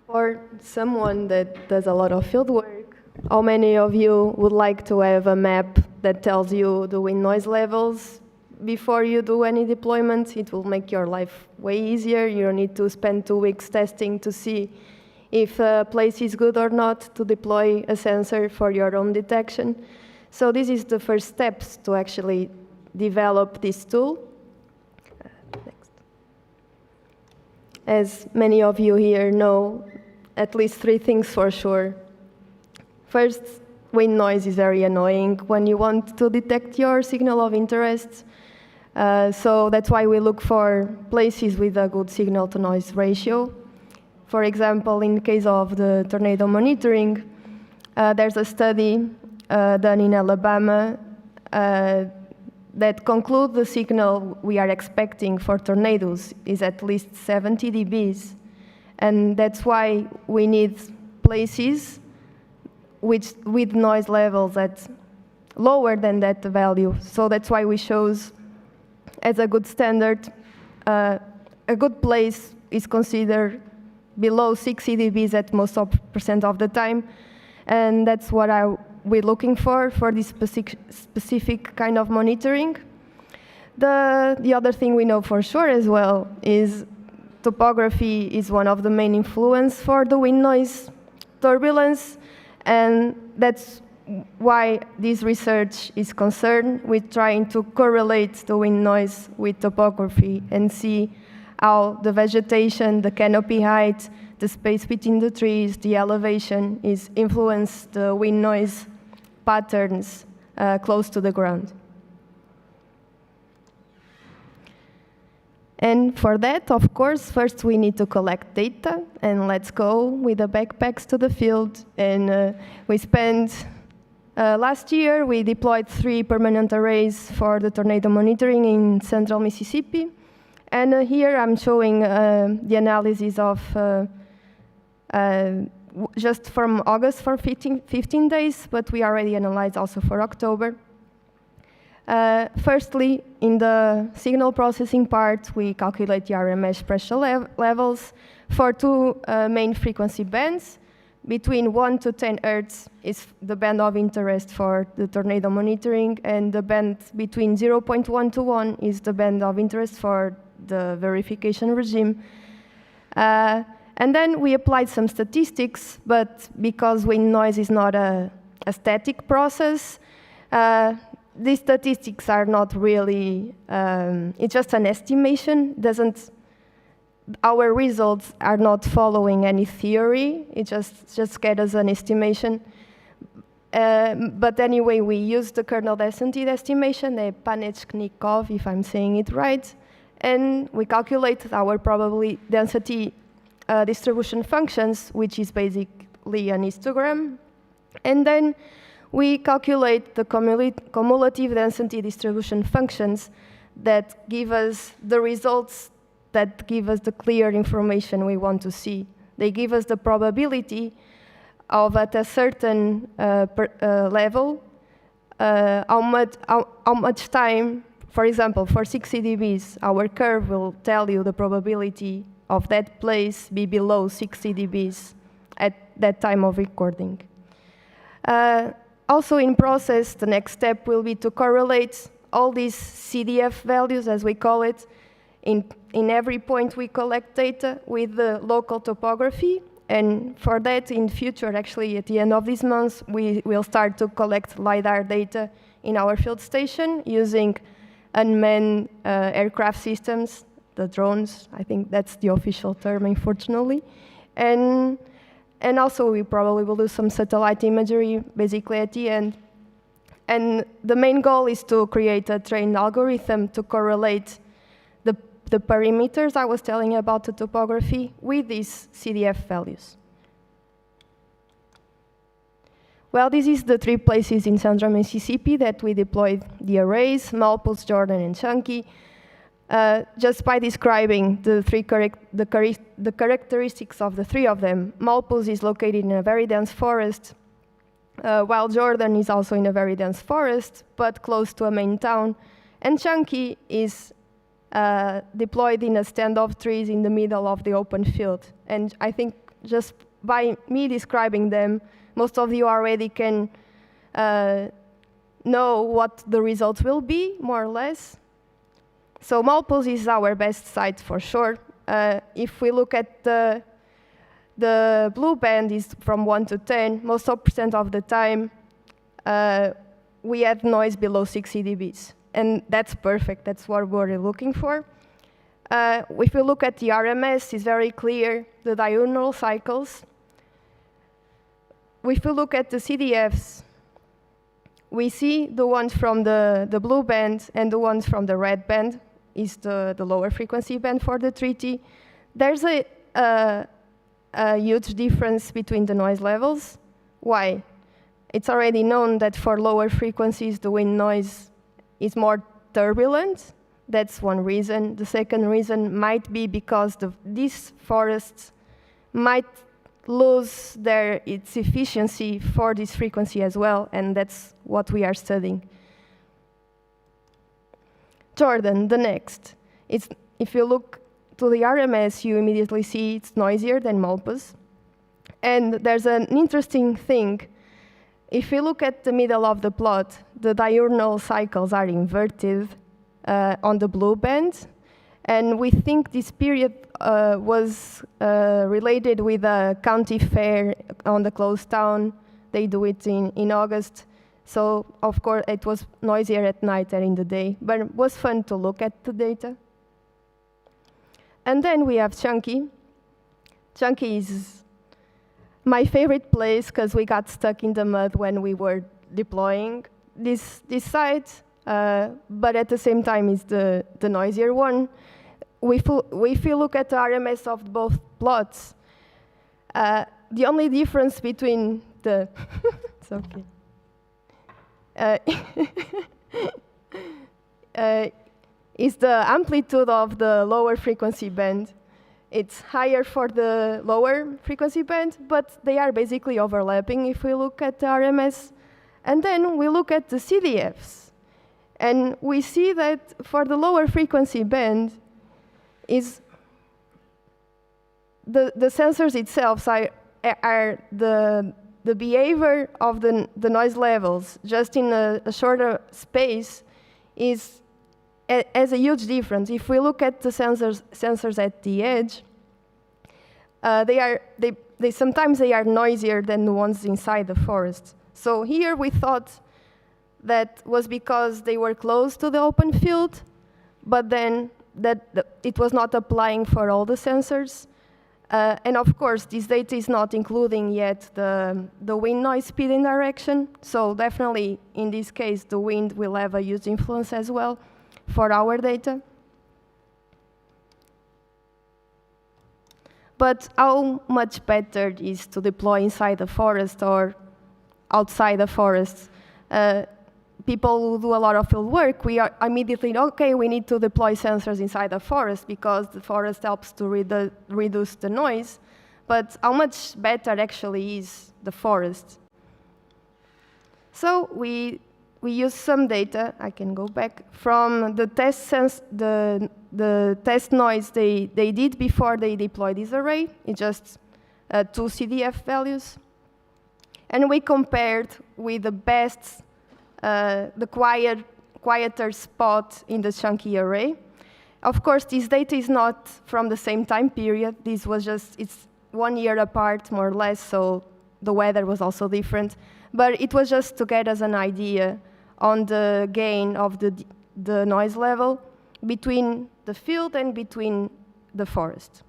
For someone that does a lot of field work, how many of you would like to have a map that tells you the wind noise levels before you do any deployment? It will make your life way easier. You don't need to spend 2 weeks testing to see if a place is good or not to deploy a sensor for your own detection. So this is the first steps to actually develop this tool. Next. As many of you here know, at least 3 things for sure. First, wind noise is very annoying when you want to detect your signal of interest. So that's why we look for places with a good signal-to-noise ratio. For example, in the case of the tornado monitoring, there's a study done in Alabama that concludes the signal we are expecting for tornadoes is at least 70 dBs. And that's why we need places with noise levels that's lower than that value. So that's why we chose as a good standard, a good place is considered below 60 dBs at most % of the time. And that's what we're looking for this specific kind of monitoring. The other thing we know for sure as well is topography is one of the main influence for the wind noise turbulence, and that's why this research is concerned with trying to correlate the wind noise with topography and see how the vegetation, the canopy height, the space between the trees, the elevation is influence the wind noise patterns close to the ground. And for that, of course, first we need to collect data, and let's go with the backpacks to the field. And we spent, last year, we deployed 3 permanent arrays for the tornado monitoring in central Mississippi. And here I'm showing the analysis of just from August for 15 days, but we already analyzed also for October. Firstly, in the signal processing part, we calculate the RMS pressure levels for 2 main frequency bands. Between 1 to 10 Hertz is the band of interest for the tornado monitoring, and the band between 0.1 to 1 is the band of interest for the verification regime. And then we applied some statistics, but because wind noise is not a static process, these statistics are not really, it's just an estimation. Our results are not following any theory. It just get us an estimation. But anyway, we use the kernel density estimation, the Panechnikov, if I'm saying it right, and we calculate our probability density distribution functions, which is basically an histogram. And then we calculate the cumulative density distribution functions that give us the results that give us the clear information we want to see. They give us the probability of at a certain level, how much time, for example, for 60 dBs, our curve will tell you the probability of that place be below 60 dBs at that time of recording. Also in process, the next step will be to correlate all these CDF values, as we call it, in every point we collect data with the local topography. And for that, in future, actually, at the end of this month, we will start to collect LiDAR data in our field station using unmanned aircraft systems, the drones. I think that's the official term, unfortunately. And also, we probably will do some satellite imagery, basically, at the end. And the main goal is to create a trained algorithm to correlate the perimeters I was telling you about the topography with these CDF values. Well, this is the 3 places in central Mississippi that we deployed the arrays, Malpus, Jordan, and Chunky. Just by describing the characteristics of the 3 of them, Malpus is located in a very dense forest, while Jordan is also in a very dense forest, but close to a main town. And Chunky is deployed in a stand of trees in the middle of the open field. And I think just by me describing them, most of you already can know what the results will be, more or less. So Malpos is our best site for sure. If we look at the blue band is from 1 to 10, most % of the time we had noise below 60 dBs. And that's perfect, that's what we're looking for. If we look at the RMS, it's very clear, the diurnal cycles. If we look at the CDFs, we see the ones from the blue band and the ones from the red band is the lower frequency band for the treaty. There's a huge difference between the noise levels. Why? It's already known that for lower frequencies, the wind noise is more turbulent. That's one reason. The second reason might be because these forests might lose its efficiency for this frequency as well, and that's what we are studying. Jordan, the next. If you look to the RMS, you immediately see it's noisier than Malpos. And there's an interesting thing. If you look at the middle of the plot, the diurnal cycles are inverted on the blue band. And we think this period was related with a county fair on the closed town. They do it in August. So, of course, it was noisier at night than in the day. But it was fun to look at the data. And then we have Ch2. Ch2 is my favorite place because we got stuck in the mud when we were deploying this site. But at the same time, it's the noisier one. If you look at the RMS of both plots, the only difference between the it's okay. Is the amplitude of the lower frequency band. It's higher for the lower frequency band, but they are basically overlapping if we look at the RMS. And then we look at the CDFs. And we see that for the lower frequency band, is the sensors itself are the behavior of the noise levels just in a shorter space has a huge difference. If we look at the sensors at the edge, sometimes they are noisier than the ones inside the forest. So here we thought that was because they were close to the open field, but then it was not applying for all the sensors. And of course, this data is not including yet the wind noise speed and direction. So definitely, in this case, the wind will have a huge influence as well for our data. But how much better is to deploy inside the forest or outside the forest? People who do a lot of field work, we are immediately, okay, we need to deploy sensors inside the forest because the forest helps to reduce the noise. But how much better actually is the forest? So we use some data, I can go back, from the test noise they did before they deployed this array. It's just 2 CDF values. And we compared with the best the quieter spot in the Ch2 array. Of course, this data is not from the same time period. This was it's 1 year apart, more or less, so the weather was also different. But it was just to get us an idea on the gain of the noise level between the field and between the forest.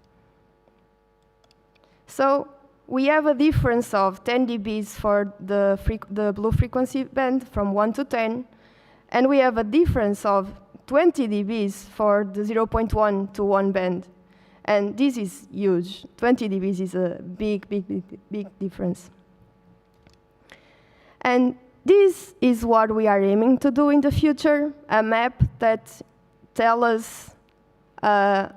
So we have a difference of 10 dBs for the blue frequency band from 1 to 10, and we have a difference of 20 dBs for the 0.1 to 1 band. And this is huge. 20 dBs is a big, big, big, big difference. And this is what we are aiming to do in the future, a map that tells us how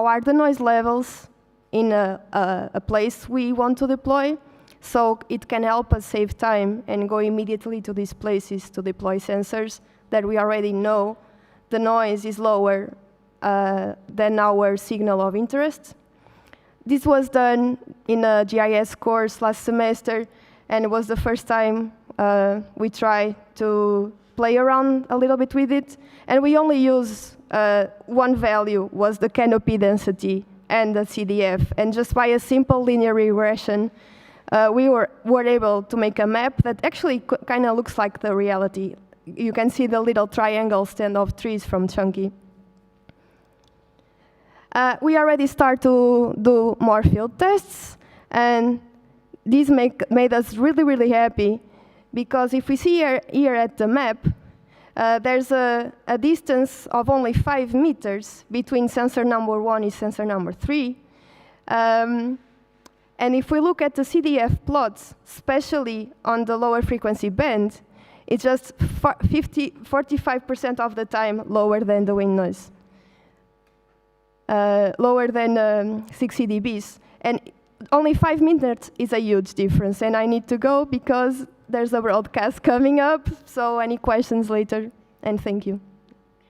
are the noise levels in a place we want to deploy, so it can help us save time and go immediately to these places to deploy sensors that we already know the noise is lower than our signal of interest. this was done in a GIS course last semester, and it was the first time we tried to play around a little bit with it. And we only use one value, was the canopy density and the CDF. And just by a simple linear regression, we were able to make a map that actually kind of looks like the reality. You can see the little triangle stand of trees from Chunky. We already start to do more field tests, and these made us really, really happy, because if we see here at the map, there's a distance of only 5 meters between sensor number 1 and sensor number 3. And if we look at the CDF plots, especially on the lower frequency band, it's just 45% of the time lower than the wind noise. Lower than 60 dBs. And only 5 minutes is a huge difference, and I need to go because there's a broadcast coming up, so any questions later, and thank you.